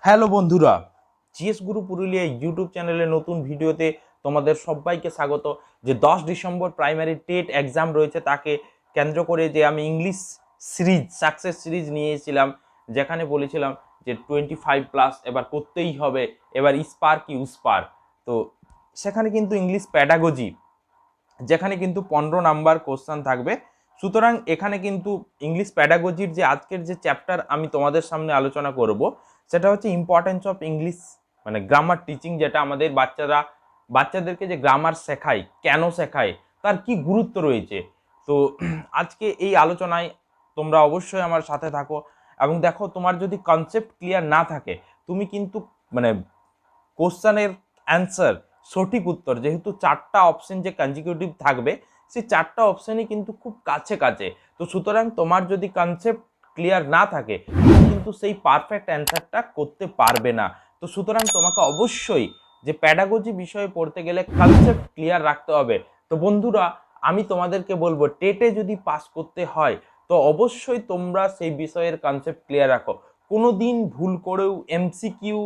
Hello বন্ধুরা, GS গুরু Purulia YouTube চ্যানেলে নতুন ভিডিওতে তোমাদের সবাইকে স্বাগত। যে 10 ডিসেম্বর প্রাইমারি টেট এক্সাম রয়েছে, তাকে কেন্দ্র করে যে আমি ইংলিশ সিরিজ সাকসেস সিরিজ নিয়ে এসেছিলাম, যেখানে বলেছিলাম যে 25+ এবার করতেই হবে, এবার ইস্পার কি উস্পার। তো সেখানে কিন্তু ইংলিশ প্যাডাগজি, যেখানে কিন্তু 15 নাম্বার কোশ্চেন থাকবে। সুতরাং এখানে কিন্তু ইংলিশ প্যাডাগজির যে আজকের যে চ্যাপ্টার আমি তোমাদের সামনে আলোচনা করব, সেটা হচ্ছে ইম্পর্টেন্স অফ ইংলিশ, মানে গ্রামার টিচিং, যেটা আমাদের বাচ্চাদেরকে যে গ্রামার শেখায়, কেন শেখায়, তার কি গুরুত্ব রয়েছে। তো আজকে এই আলোচনায় তোমরা অবশ্যই আমার সাথে থাকো এবং দেখো, তোমার যদি কনসেপ্ট ক্লিয়ার না থাকে, তুমি কিন্তু মানে কোশ্চেনের অ্যান্সার, সঠিক উত্তর, যেহেতু 4টা অপশন যে কনজিকিউটিভ থাকবে, সেই 4টা অপশনই কিন্তু খুব কাছে কাছে। তো সুতরাং তোমার যদি কনসেপ্ট ক্লিয়ার না থাকে, তুমি কিন্তু সেই পারফেক্ট অ্যান্সারটা করতে পারবে না। তো সুতরাং তোমাকে অবশ্যই যে প্যাডাগজি বিষয়ে পড়তে গেলে কনসেপ্ট ক্লিয়ার রাখতে হবে। তো বন্ধুরা, আমি তোমাদেরকে বলবো, টেটে যদি পাস করতে হয়, তো অবশ্যই তোমরা সেই বিষয়ের কনসেপ্ট ক্লিয়ার রাখো। কোনো দিন ভুল করেও এমসিকিউ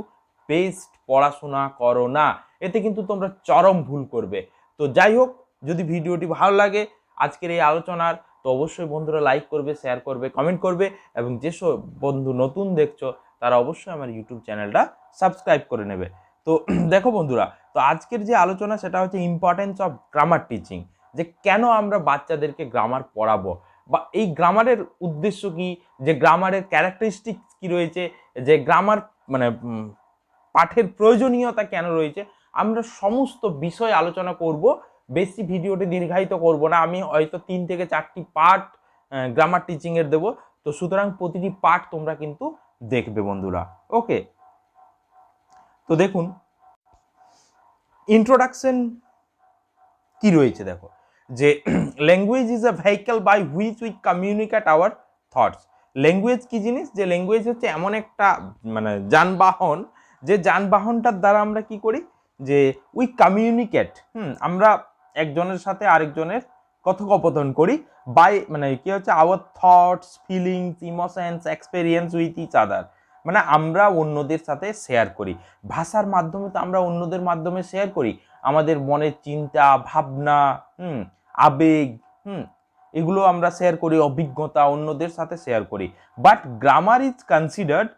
বেসড পড়াশোনা করো না, এতে কিন্তু তোমরা চরম ভুল করবে। তো যাই হোক, যদি ভিডিওটি ভালো লাগে আজকের এই আলোচনার, তো অবশ্যই বন্ধুরা লাইক করবে, শেয়ার করবে, কমেন্ট করবে, এবং যেসব বন্ধু নতুন দেখছো তারা অবশ্যই আমার ইউটিউব চ্যানেলটা সাবস্ক্রাইব করে নেবে। তো দেখো বন্ধুরা, তো আজকের যে আলোচনা সেটা হচ্ছে ইম্পর্টেন্স অফ গ্রামার টিচিং, যে কেন আমরা বাচ্চাদেরকে গ্রামার পড়াবো, বা এই গ্রামারের উদ্দেশ্য কি, যে গ্রামারের ক্যারেক্টারিস্টিক্স কি রয়েছে, যে গ্রামার মানে পাঠের প্রয়োজনীয়তা কেন রয়েছে, আমরা সমস্ত বিষয় আলোচনা করব। বেশি ভিডিওটি দীর্ঘায়িত করব না, আমি হয়তো 3 থেকে 4টি পার্ট গ্রামার টিচিং এর দেব। তো সুতরাং প্রতিটি পার্ট তোমরা কিন্তু দেখবে বন্ধুরা। ওকে, তো দেখুন ইন্ট্রোডাকশন কি রয়েছে। দেখো, যে language is a vehicle by which we communicate our thoughts. Language কি জিনিস? যে ল্যাঙ্গুয়েজ হচ্ছে এমন একটা মানে যানবাহন, যে যানবাহনটার দ্বারা আমরা কি করি, যে উই কমিউনিকেট, আমরা একজনের সাথে আরেকজনের কথোপকথন করি, বাই মানে কি হচ্ছে, our thoughts, feelings, emotions, experience with each other, মানে আমরা অন্যদের সাথে শেয়ার করি। ভাষার মাধ্যমে তো আমরা অন্যদের মাধ্যমে শেয়ার করি আমাদের মনের চিন্তা, ভাবনা, আবেগ, এগুলো আমরা শেয়ার করি, অভিজ্ঞতা অন্যদের সাথে শেয়ার করি। বাট গ্রামার ইজ কনসিডার্ড,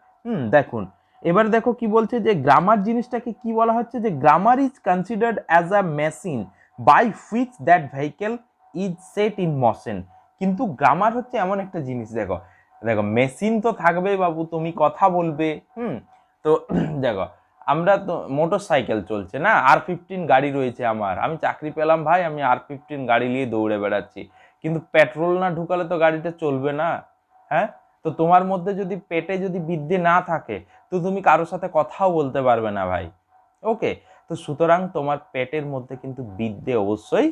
দেখুন এবার দেখো কি বলছে, যে গ্রামার জিনিসটাকে কি বলা হচ্ছে, যে grammar is considered as a machine by which that vehicle is set in motion. কিন্তু গ্রামার হচ্ছে এমন একটা জিনিস, দেখো দেখো মেশিন তো থাকবেই বাবু, তুমি কথা বলবে, তো দেখো আমরা তো মোটর সাইকেল চলছে না, R15 গাড়ি রয়েছে আমার, আমি চাকরি পেলাম ভাই, আমি R15 গাড়ি নিয়ে দৌড়ে বেড়াচ্ছি, কিন্তু পেট্রোল না ঢুকালে তো গাড়িটা চলবে না। হ্যাঁ, তো তোমার মধ্যে যদি পেটে যদি বিদ্যে না থাকে, তো তুমি কারোর সাথে কথাও বলতে পারবে না ভাই। ওকে, তো সুতরাং তোমার পেটের মধ্যে কিন্তু বিদ্যে অবশ্যই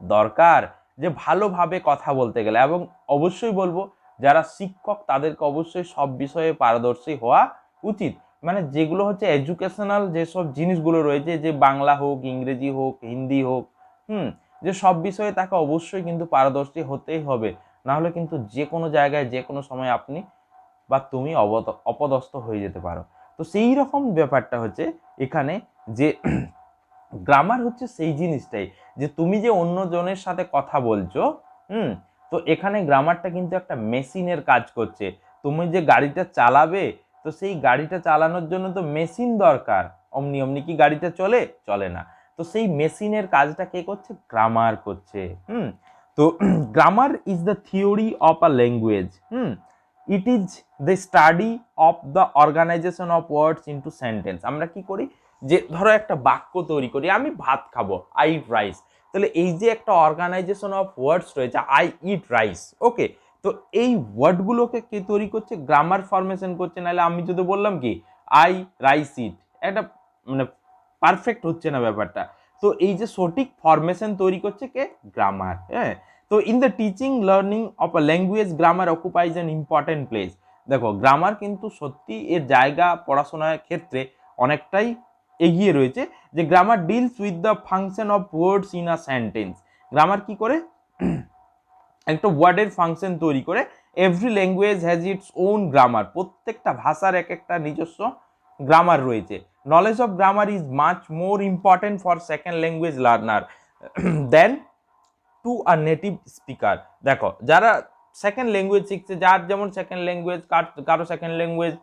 দরকার, যে ভালোভাবে কথা বলতে গেলে। এবং অবশ্যই বলবো, যারা শিক্ষক তাদেরকে অবশ্যই সব বিষয়ে পারদর্শী হওয়া উচিত। মানে যেগুলো হচ্ছে এডুকেশনাল যেসব জিনিসগুলো রয়েছে, যে বাংলা হোক, ইংরেজি হোক, হিন্দি হোক, যে সব বিষয়ে তাকে অবশ্যই কিন্তু পারদর্শী হতেই হবে, না হলে কিন্তু যে কোনো জায়গায় যে কোনো সময় আপনি বা তুমি অপদস্থ হয়ে যেতে পারো। তো সেই রকম ব্যাপারটা হচ্ছে এখানে, যে গ্রামার হচ্ছে সেই জিনিসটাই, যে তুমি যে অন্য জনের সাথে কথা বলছো, তো এখানে গ্রামারটা কিন্তু একটা মেশিনের কাজ করছে। তুমি যে গাড়িটা চালাবে, তো সেই গাড়িটা চালানোর জন্য তো মেশিন দরকার, অমনি অমনি কি গাড়িটা চলে? চলে না। তো সেই মেশিনের কাজটা কে করছে? গ্রামার করছে। তো grammar is the theory of a language. It is the study of the organization of words into sentence. আমরা কি করি, যে ধরো একটা বাক্য তৈরি করি, আমি ভাত খাবো, আই ইট রাইস। তাহলে এই যে একটা অর্গানাইজেশন অফ ওয়ার্ডস রয়েছে, আই ইট রাইস, ওকে, তো এই ওয়ার্ডগুলোকে কে তৈরি করছে? গ্রামার ফরমেশন করছে। নাহলে আমি যদি বললাম কি আই রাইস ইট, একটা মানে পারফেক্ট হচ্ছে না ব্যাপারটা। তো এই যে সঠিক ফরমেশন তৈরি করছে কে? গ্রামার। হ্যাঁ, তো in the teaching learning of a language grammar অকুপাইজ an important place. দেখো গ্রামার কিন্তু সত্যি এর জায়গা পড়াশোনার ক্ষেত্রে অনেকটাই এগিয়ে রয়েছে। যে grammar deals with the function of words in a sentence. Grammar কি করে? একটা ওয়ার্ডের ফাংশন তৈরি করে। Every language has its own grammar. প্রত্যেকটা ভাষার এক একটা নিজস্ব গ্রামার রয়েছে। Knowledge of grammar is much more important for second language learner than to a native speaker. দেখো যারা সেকেন্ড ল্যাঙ্গুয়েজ শিখছে, যার যেমন সেকেন্ড ল্যাঙ্গুয়েজ, কারো সেকেন্ড ল্যাঙ্গুয়েজ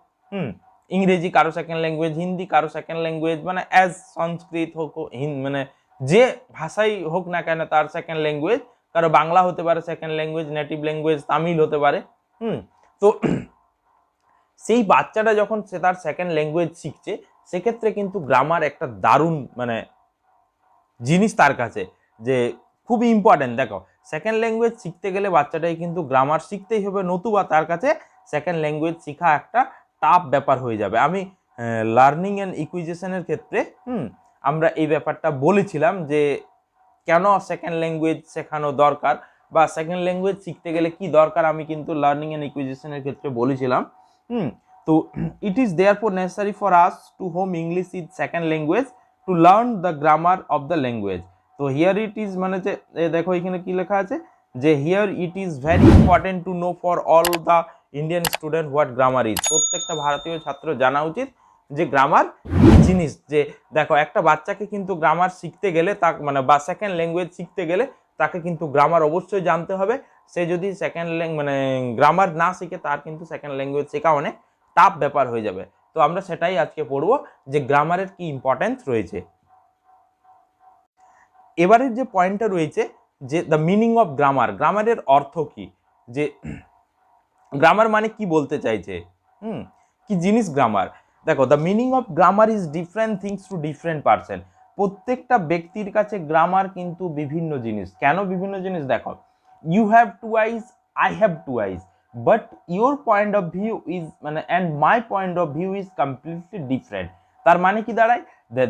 ইংরেজি, কারো সেকেন্ড ল্যাঙ্গুয়েজ হিন্দি, কারো সেকেন্ড ল্যাঙ্গুয়েজ মানে অ্যাজ সংস্কৃত হোক, মানে যে ভাষাই হোক না কেন তার সেকেন্ড ল্যাঙ্গুয়েজ, কারো বাংলা হতে পারে second language, native language Tamil হতে পারে। তো সেই বাচ্চাটা যখন সে তার সেকেন্ড ল্যাঙ্গুয়েজ শিখছে, সেক্ষেত্রে কিন্তু গ্রামার একটা দারুণ মানে জিনিস তার কাছে, যে খুবই ইম্পর্টেন্ট। দেখো সেকেন্ড ল্যাঙ্গুয়েজ শিখতে গেলে বাচ্চাটাই কিন্তু গ্রামার শিখতেই হবে, নতুবা তার কাছে সেকেন্ড ল্যাঙ্গুয়েজ শেখা একটা টাফ ব্যাপার হয়ে যাবে। আমি লার্নিং অ্যান্ড ইকুইজিশনের ক্ষেত্রে আমরা এই ব্যাপারটা বলেছিলাম যে কেন সেকেন্ড ল্যাঙ্গুয়েজ শেখানো দরকার বা সেকেন্ড ল্যাঙ্গুয়েজ শিখতে গেলে কি দরকার, আমি কিন্তু লার্নিং অ্যান্ড ইকুইজিশনের ক্ষেত্রে বলেছিলাম। তো it is therefore necessary for us to home English is second language to learn the grammar of the language. তো হিয়ার ইট ইজ মানে যে দেখো এখানে কি লেখা আছে যে here it is very important to know for all the Indian student what grammar is. প্রত্যেকটা ভারতীয় ছাত্র জানা উচিত যে গ্রামার জিনিস। যে দেখো একটা বাচ্চাকে কিন্তু গ্রামার শিখতে গেলে তাকে মানে বা সেকেন্ড ল্যাঙ্গুয়েজ শিখতে গেলে তাকে কিন্তু গ্রামার অবশ্যই জানতে হবে। সে যদি সেকেন্ড মানে গ্রামার না শিখে তার কিন্তু সেকেন্ড ল্যাঙ্গুয়েজ শেখা অনেক টাফ ব্যাপার হয়ে যাবে। তো আমরা সেটাই আজকে পড়বো যে গ্রামারের কি ইম্পর্টেন্স রয়েছে। এবারের যে পয়েন্টটা রয়েছে যে দ্য মিনিং অফ গ্রামার, গ্রামারের অর্থ কি, যে গ্রামার মানে কি বলতে চাইছে, কি জিনিস গ্রামার। দেখো the meaning of grammar is different things to different person. প্রত্যেকটা ব্যক্তির কাছে গ্রামার কিন্তু বিভিন্ন জিনিস। কেন বিভিন্ন জিনিস? দেখো you have two eyes, I have two eyes, but your point of view is মানে and my point of view is completely different. তার মানে কি দাঁড়ায়,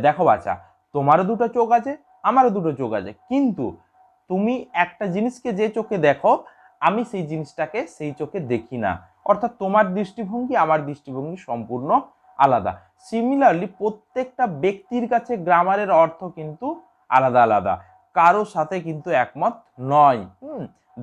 দেখো বাচ্চা তোমারও দুটো চোখ আছে, আমারও দুটো চোখ আছে, কিন্তু তুমি একটা জিনিসকে যে চোখে দেখো আমি সেই জিনিসটাকে সেই চোখে দেখি না। অর্থাৎ তোমার দৃষ্টিভঙ্গি আমার দৃষ্টিভঙ্গি সম্পূর্ণ আলাদা। সিমিলারলি প্রত্যেকটা ব্যক্তির কাছে গ্রামারের অর্থ কিন্তু আলাদা আলাদা, কারো সাথে কিন্তু একমত নয়।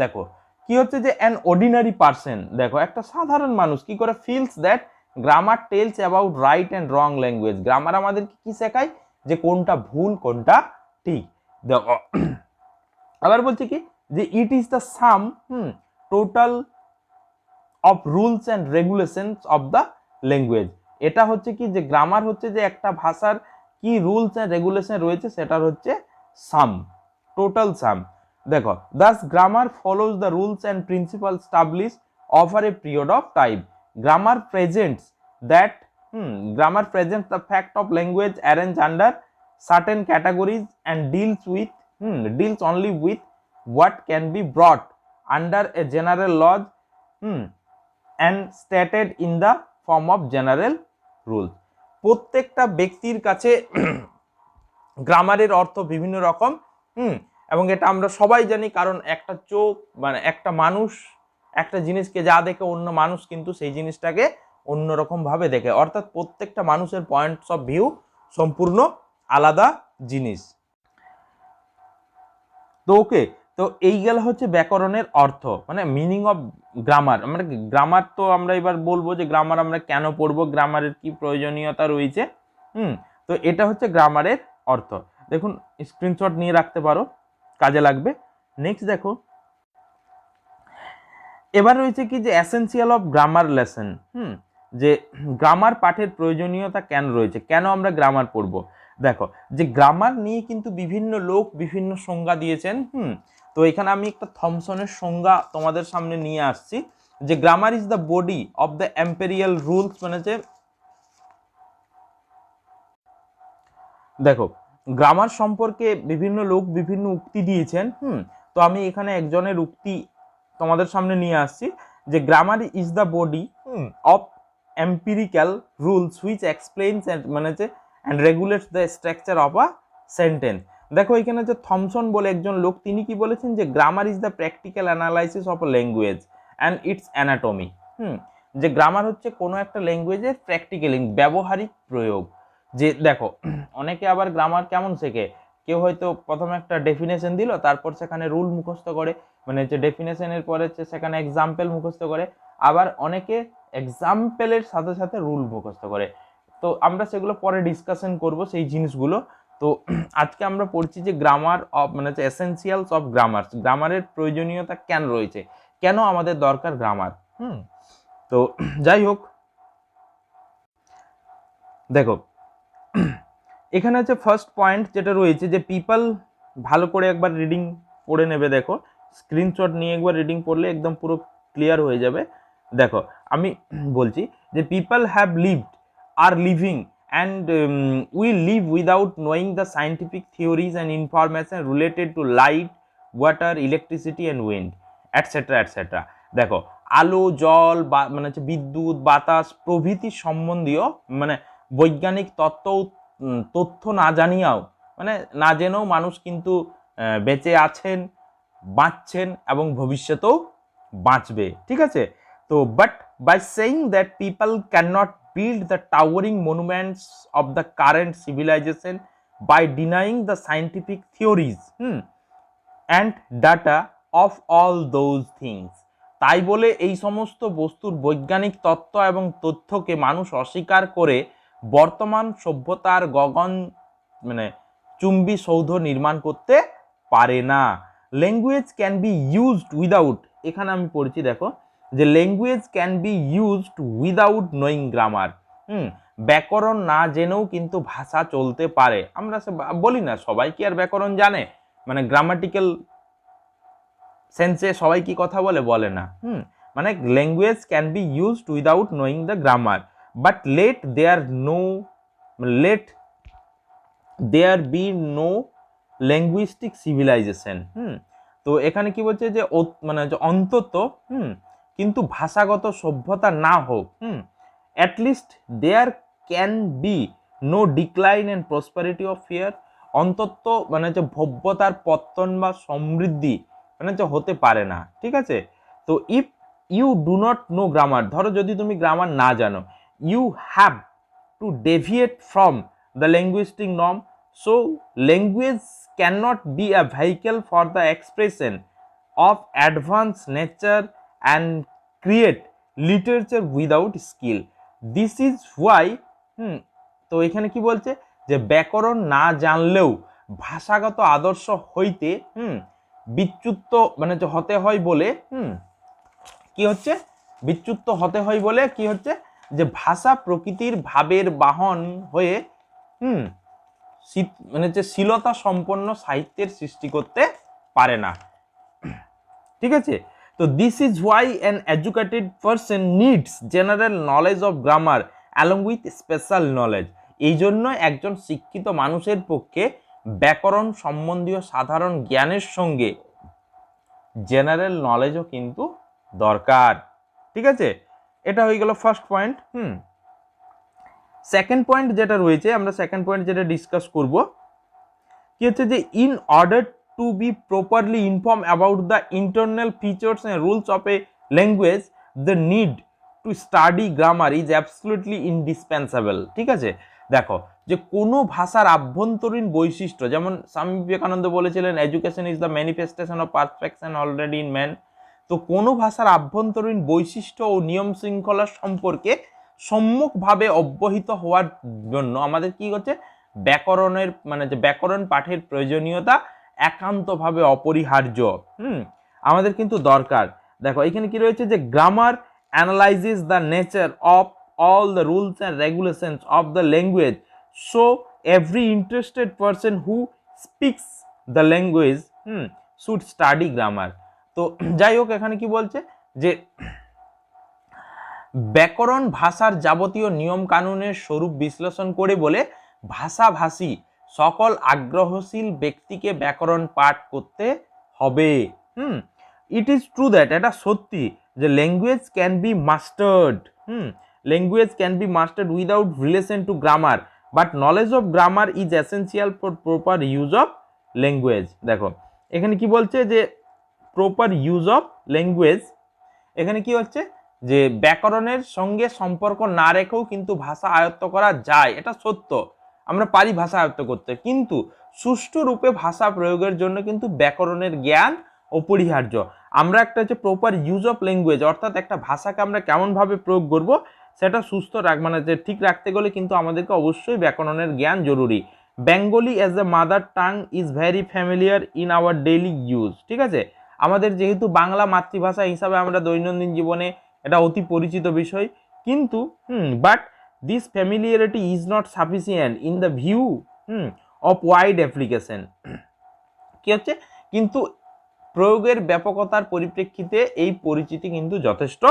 দেখো কি হচ্ছে যে অ্যান অর্ডিনারি পারসন, দেখো একটা সাধারণ মানুষ কি করে feels that grammar tells about right and wrong language. Grammar আমাদেরকে কি শেখায়, যে কোনটা ভুল কোনটা ঠিক। দেখো আবার বলছি কি যে ইট is the sum total of rules and regulations of the language. এটা হচ্ছে কি যে গ্রামার হচ্ছে যে একটা ভাষার কি রুলস অ্যান্ড রেগুলেশন রয়েছে সেটার হচ্ছে সাম, টোটাল সাম। দেখো Das grammar follows the rules and principal establish over a period of time. Grammar presents that grammar presents the fact of language arranged under certain categories and deals only with what can be brought under a general law and stated in the form of general rules. প্রত্যেকটা ব্যক্তির কাছে গ্রামারের অর্থ বিভিন্ন রকম, এবং এটা আমরা সবাই জানি, কারণ একটা চোখ মানে একটা মানুষ একটা জিনিসকে যা দেখে অন্য মানুষ কিন্তু সেই জিনিসটাকে অন্যরকম ভাবে দেখে। অর্থাৎ প্রত্যেকটা মানুষের পয়েন্টস অফ ভিউ সম্পূর্ণ আলাদা জিনিস। তো ওকে, তো এই গেল হচ্ছে ব্যাকরণের অর্থ মানে মিনিং অফ গ্রামার। আমরা গ্রামার তো আমরা এবার বলবো যে গ্রামার আমরা কেন পড়বো, গ্রামারের কি প্রয়োজনীয়তা রয়েছে। তো এটা হচ্ছে গ্রামারের অর্থ। দেখুন স্ক্রিনশট নিয়ে রাখতে পারো, কাজে লাগবে। নেক্সট দেখো এবার রয়েছে কি যে এসেনশিয়াল অফ গ্রামার লেসন। যে গ্রামার পাঠের প্রয়োজনীয়তা কেন রয়েছে, কেন আমরা গ্রামার পড়বো। দেখো যে গ্রামার নিয়ে কিন্তু বিভিন্ন লোক বিভিন্ন সংজ্ঞা দিয়েছেন। তো এখানে আমি একটা থমসনের সংজ্ঞা তোমাদের সামনে নিয়ে আসছি যে grammar is the body of the Imperial rules. মানে যে দেখো গ্রামার সম্পর্কে বিভিন্ন লোক বিভিন্ন উক্তি দিয়েছেন। তো আমি এখানে একজনের উক্তি তোমাদের সামনে নিয়ে আসছি যে grammar is the body of empirical rules which explains and regulates the structure of a sentence. দেখো এখানে যে থমসন বলে একজন লোক, তিনি কি বলেছেন যে grammar is the practical analysis of a language and it's anatomy. যে গ্রামার হচ্ছে কোনো একটা ল্যাঙ্গুয়েজের প্র্যাকটিক্যালি ব্যবহারিক প্রয়োগ। যে দেখো অনেকে আবার গ্রামার কেমন শেখে, কেউ হয়তো প্রথমে একটা ডেফিনেশন দিল, তারপর সেখানে রুল মুখস্থ করে, মানে যে ডেফিনেশনের পরে সেখানে এক্সাম্পল মুখস্থ করে, আবার অনেকে এক্সাম্পলের সাথে সাথে রুল মুখস্থ করে। তো আমরা সেগুলো পরে ডিসকাশন করব সেই জিনিসগুলো। তো আজকে আমরা পড়ছি যে গ্রামার অফ মানে হচ্ছে এসেনশিয়ালস অফ গ্রামার, গ্রামারের প্রয়োজনীয়তা কেন রয়েছে, কেন আমাদের দরকার গ্রামার। তো যাই হোক, দেখো এখানে হচ্ছে ফার্স্ট পয়েন্ট যেটা রয়েছে যে পিপল, ভালো করে একবার রিডিং পড়ে নেবে, দেখো স্ক্রিনশট নিয়ে একবার রিডিং পড়লে একদম পুরো ক্লিয়ার হয়ে যাবে। দেখো আমি বলছি যে পিপল হ্যাভ লিভড, আর living, and we live without knowing the scientific theories and information related to light, water, electricity and wind, etc. etc. দেখো আলো, জল বা মানে হচ্ছে বিদ্যুৎ, বাতাস প্রভৃতি সম্বন্ধীয় মানে বৈজ্ঞানিক তথ্য না জানিয়াও, মানে না জেনেও মানুষ কিন্তু বেঁচে আছেন, বাঁচছেন এবং ভবিষ্যতেও বাঁচবে, ঠিক আছে। তো but by saying that people can not build the towering monuments of the current civilization by denying the scientific theories and data of all those things, তাই বলে এই সমস্ত বস্তুর বৈজ্ঞানিক তত্ত্ব এবং তথ্যকে মানুষ অস্বীকার করে বর্তমান সভ্যতার গগন মানে চুম্বী সৌধ নির্মাণ করতে পারে না। Language can be used without, এখানে আমি পড়ছি দেখো যে language can be used without knowing grammar. ব্যাকরণ না জেনেও কিন্তু ভাষা চলতে পারে। আমরা বলি না সবাই কি আর ব্যাকরণ জানে, মানে গ্রামাটিক্যাল সেন্সে সবাই কি কথা বলে, বলে না। মানে language can be used without knowing the grammar, but let there be no linguistic civilization. তো এখানে কি বলছে যে মানে অন্তত কিন্তু ভাষাগত সভ্যতা না হোক, at least there can be no decline and prosperity of fear, অন্তত মানে হচ্ছে ভব্যতার পত্তন বা সমৃদ্ধি মানে হচ্ছে হতে পারে না, ঠিক আছে। তো if you do not know grammar, ধরো যদি তুমি গ্রামার না জানো, you have to deviate from the linguistic norm, so language can not be a vehicle for the expression of advance nature and create literature without skill. This is why তো এখানে কি বলছে যে ব্যাকরণ না জানলেও ভাষাগত আদর্শ হইতে বিচ্যুত মানে হতে হয় বলে কি হচ্ছে, বিচ্যুত হতে হয় বলে কি হচ্ছে যে ভাষা প্রকৃতির ভাবের বাহন হয়ে মানে হচ্ছে শীলতা সম্পন্ন সাহিত্যের সৃষ্টি করতে পারে না, ঠিক আছে। তো this is Y an educated person needs general knowledge of grammar along with special knowledge. এই জন্য একজন শিক্ষিত মানুষের পক্ষে ব্যাকরণ সম্বন্ধীয় সাধারণ জ্ঞানের সঙ্গে জেনারেল নলেজও কিন্তু দরকার, ঠিক আছে। এটা হয়ে গেল ফার্স্ট পয়েন্ট। সেকেন্ড পয়েন্ট যেটা রয়েছে, আমরা সেকেন্ড পয়েন্ট যেটা ডিসকাস করব কি হচ্ছে যে in order to be properly informed about the internal features and rules of a language, the need to study grammar is absolutely indispensable, ঠিক আছে। দেখো যে কোনো ভাষার আভ্যন্তরীণ বৈশিষ্ট্য, যেমন স্বামী বিবেকানন্দ বলেছিলেন education is the manifestation of perfection already in man. তো কোনো ভাষার আভ্যন্তরীণ বৈশিষ্ট্য ও নিয়ম শৃঙ্খলা সম্পর্কে সম্যকভাবে অবহিত হওয়ার জন্য আমাদের কি হচ্ছে ব্যাকরণের মানে যে ব্যাকরণ পাঠের প্রয়োজনীয়তা একান্তভাবে অপরিহার্য, আমাদের কিন্তু দরকার। দেখো এখানে কি রয়েছে যে grammar analyses the nature of all the rules and regulations of the language, so every interested person who speaks the language should study grammar. তো যাই হোক এখানে কি বলছে যে ব্যাকরণ ভাষার যাবতীয় নিয়ম কানুনের স্বরূপ বিশ্লেষণ করে বলে ভাষাভাষী সকল আগ্রহশীল ব্যক্তিকে ব্যাকরণ পাঠ করতে হবে। ইট ইজ ট্রু দ্যাট, এটা সত্যি যে language can B mustard, language can B mustard without relation to grammar, but knowledge of grammar is essential for proper use of language. দেখো এখানে কি বলছে যে প্রপার ইউজ অফ ল্যাঙ্গুয়েজ, এখানে কি হচ্ছে যে ব্যাকরণের সঙ্গে সম্পর্ক না রেখেও কিন্তু ভাষা আয়ত্ত করা যায়, এটা সত্য, আমরা পারি ভাষা আয়ত্ত করতে, কিন্তু সুষ্ঠু রূপে ভাষা প্রয়োগের জন্য কিন্তু ব্যাকরণের জ্ঞান অপরিহার্য। আমরা একটা হচ্ছে প্রপার ইউজ অফ ল্যাঙ্গুয়েজ, অর্থাৎ একটা ভাষাকে আমরা কেমনভাবে প্রয়োগ করব সেটা সুস্থ মানে যে ঠিক রাখতে গেলে কিন্তু আমাদেরকে অবশ্যই ব্যাকরণের জ্ঞান জরুরি। Bengali as a mother tongue is very familiar in our daily use, ঠিক আছে, আমাদের যেহেতু বাংলা মাতৃভাষা হিসাবে আমরা দৈনন্দিন জীবনে এটা অতি পরিচিত বিষয়, কিন্তু but this familiarity is not sufficient in the view of wide application. কি হচ্ছে, কিন্তু প্রয়োগের ব্যাপকতার পরিপ্রেক্ষিতে এই পরিচিতি কিন্তু যথেষ্ট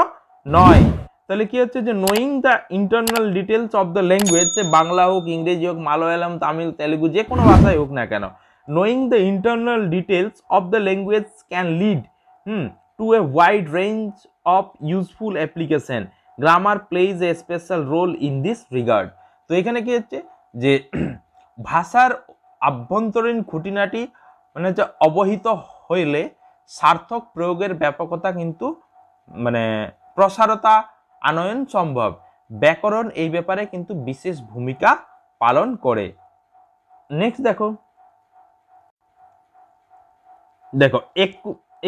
নয়। তাহলে কি হচ্ছে যে knowing the internal details of the language, সে বাংলা হোক, ইংরেজি হোক, মালয়ালম, তামিল, তেলেগু, যে কোনো ভাষাই হোক না কেন, knowing the internal details of the language can lead to a wide range of useful application. Grammar plays a special role in this regard. তো এখানে কি হচ্ছে যে ভাষার আভ্যন্তরীণ খুঁটিনাটি মানে হচ্ছে অবহিত হইলে সার্থক প্রয়োগের ব্যাপকতা কিন্তু মানে প্রসারতা আনয়ন সম্ভব। ব্যাকরণ এই ব্যাপারে কিন্তু বিশেষ ভূমিকা পালন করে। নেক্সট দেখো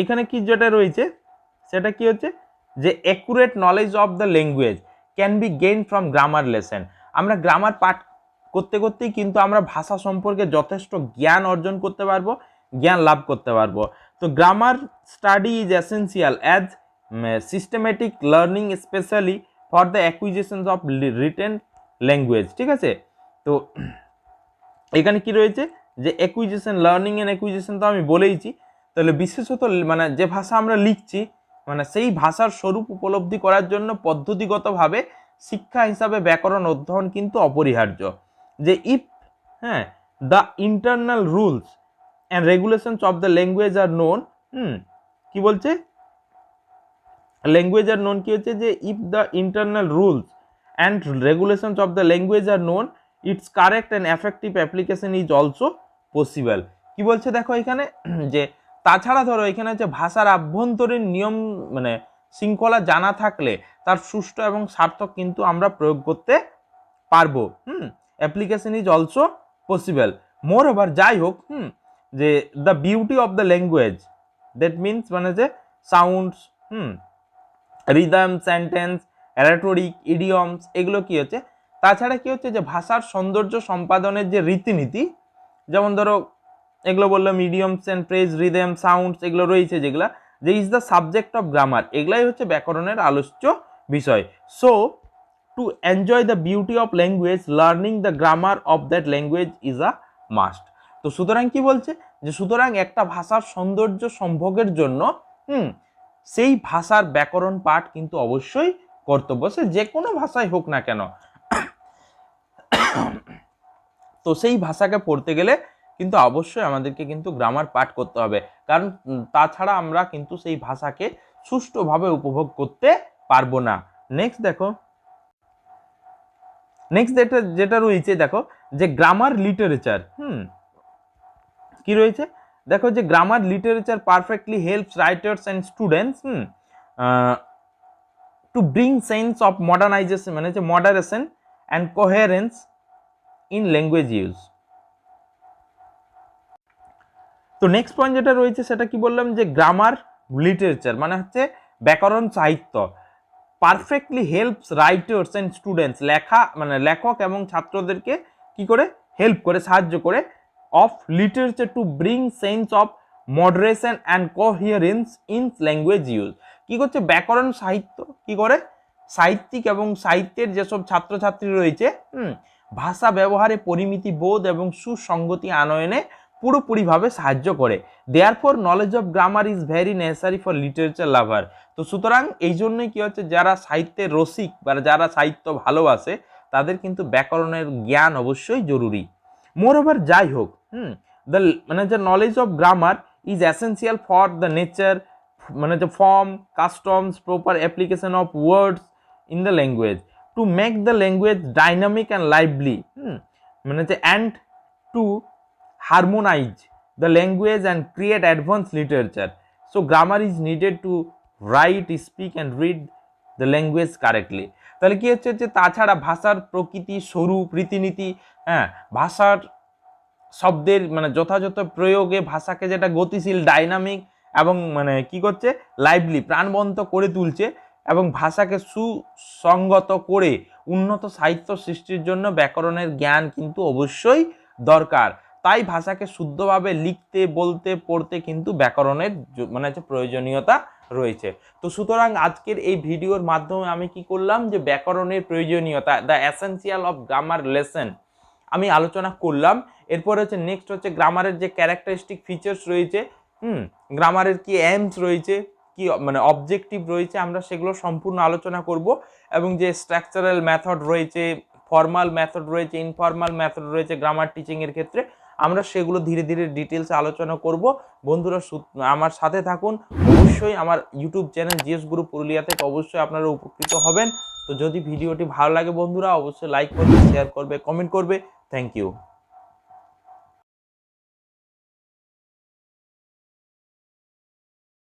এখানে কি যেটা রয়েছে সেটা কি হচ্ছে যে accurate knowledge of the language can B gain from grammar lesson. আমরা গ্রামার পাঠ করতে করতেই কিন্তু আমরা ভাষা সম্পর্কে যথেষ্ট জ্ঞান অর্জন করতে পারবো, জ্ঞান লাভ করতে পারবো। তো grammar study is essential as systematic learning specially for the acquisitions of written language, ঠিক আছে। তো এখানে কি রয়েছে যে অ্যাকুইজিশন, লার্নিং অ্যান্ড অ্যাকুইজিশন তো আমি বলেইছি। তাহলে বিশেষত মানে যে ভাষা আমরা লিখছি মানে সেই ভাষার স্বরূপ উপলব্ধি করার জন্য পদ্ধতিগতভাবে শিক্ষা হিসাবে ব্যাকরণ অধ্যয়ন কিন্তু অপরিহার্য। যে if the internal rules and regulations of the language are known, কি বলছে ল্যাঙ্গুয়েজ আর নোন, কি হচ্ছে যে if the internal rules and regulations of the language are known it's correct and effective application is also possible. কি বলছে দেখো এখানে যে তাছাড়া ধরো এখানে হচ্ছে ভাষার আভ্যন্তরীণ নিয়ম মানে শৃঙ্খলা জানা থাকলে তার সুষ্ঠু এবং সার্থক কিন্তু আমরা প্রয়োগ করতে পারবো। Application is also possible. More over, যাই হোক যে the beauty of the language that means মানে যে sounds, rhythm, sentence, rhetoric, idioms, এগুলো কি হচ্ছে, তাছাড়া কি হচ্ছে যে ভাষার সৌন্দর্য সম্পাদনের যে রীতিনীতি, যেমন ধরো এগুলো বললাম idioms and phrase, rhythm, sounds, এগুলো রয়েছে যেগুলা, যে is the subject of grammar, এগুলাই হচ্ছে ব্যাকরণের আলোচ্য বিষয়। So to enjoy the beauty of language learning the grammar of that language is a must. তো সুতরাং কি বলছে যে সুতরাং একটা ভাষার সৌন্দর্য সম্ভোগের জন্য সেই ভাষার ব্যাকরণ পাঠ কিন্তু অবশ্যই কর্তব্য, সে যে কোনো ভাষায় হোক না কেন। তো সেই ভাষাকে পড়তে গেলে কিন্তু অবশ্যই আমাদেরকে কিন্তু গ্রামার পাঠ করতে হবে, কারণ তাছাড়া আমরা কিন্তু সেই ভাষাকে সুষ্ঠুভাবে উপভোগ করতে পারবো না। নেক্সট দেখো, নেক্সট যেটা রয়েছে দেখো যে গ্রামার লিটারেচার, কি রয়েছে দেখো যে grammar literature perfectly helps writers and students to bring sense of modernization মানে যে moderation and coherence in language use. তো নেক্সট পয়েন্ট যেটা রয়েছে সেটা কি বললাম যে গ্রামার লিটারেচার মানে হচ্ছে ব্যাকরণ সাহিত্য perfectly helps writers and students, লেখক এবং ছাত্রদেরকে কি করে হেল্প করে, সাহায্য করে, of literature to bring sense of moderation and coherence in language use. কি করছে ব্যাকরণ সাহিত্য কি করে, সাহিত্যিক এবং সাহিত্যের যেসব ছাত্রছাত্রী রয়েছে ভাষা ব্যবহারে পরিমিতি বোধ এবং সুসংগতি আনয়নে পুরোপুরিভাবে সাহায্য করে। Therefore knowledge of grammar is very necessary for literature lover. তো সুতরাং এই জন্যই কি হচ্ছে যারা সাহিত্যের রসিক বা যারা সাহিত্য ভালোবাসে তাদের কিন্তু ব্যাকরণের জ্ঞান অবশ্যই জরুরি। মোর ওভার, যাই হোক দ্য মানে যে knowledge of grammar is essential for the nature মানে যে form, customs, proper application of words in the language to make the language dynamic and lively মানে যে and to harmonize the language and create advanced literature. So grammar is needed to write, speak and read the language correctly. তাহলে কি হচ্ছে যে তাছাড়া ভাষার প্রকৃতি, স্বরূপ, রীতিনীতি, ভাষার শব্দের মানে যথাযথ প্রয়োগে ভাষাকে যেটা গতিশীল, ডাইনামিক এবং মানে কি করছে লাইভলি, প্রাণবন্ত করে তুলছে, এবং ভাষাকে সুসংগত করে উন্নত সাহিত্য সৃষ্টির জন্য ব্যাকরণের জ্ঞান কিন্তু অবশ্যই দরকার। তাই ভাষাকে শুদ্ধভাবে লিখতে, বলতে, পড়তে কিন্তু ব্যাকরণের মানে হচ্ছে প্রয়োজনীয়তা রয়েছে। তো সুতরাং আজকের এই ভিডিওর মাধ্যমে আমি কি করলাম, যে ব্যাকরণের প্রয়োজনীয়তা, the essential of grammar lesson আমি আলোচনা করলাম। এরপর হচ্ছে নেক্সট হচ্ছে গ্রামারের যে ক্যারেক্টারিস্টিক ফিচার্স রয়েছে, গ্রামারের কি এইমস রয়েছে, কি মানে অবজেক্টিভ রয়েছে, আমরা সেগুলো সম্পূর্ণ আলোচনা করব। এবং যে স্ট্রাকচারাল মেথড রয়েছে, ফর্মাল মেথড রয়েছে, ইনফর্মাল মেথড রয়েছে গ্রামার টিচিংয়ের ক্ষেত্রে, আমরা সেগুলো ধীরে ধীরে ডিটেলসে আলোচনা করব। বন্ধুরা আমার সাথে থাকুন, অবশ্যই আমার ইউটিউব চ্যানেল জিএস গুরু পুরুলিয়া থেকে অবশ্যই আপনারা উপকৃত হবেন। তো যদি ভিডিওটি ভালো লাগে বন্ধুরা, অবশ্যই লাইক করবে, শেয়ার করবে, কমেন্ট করবে। Thank you.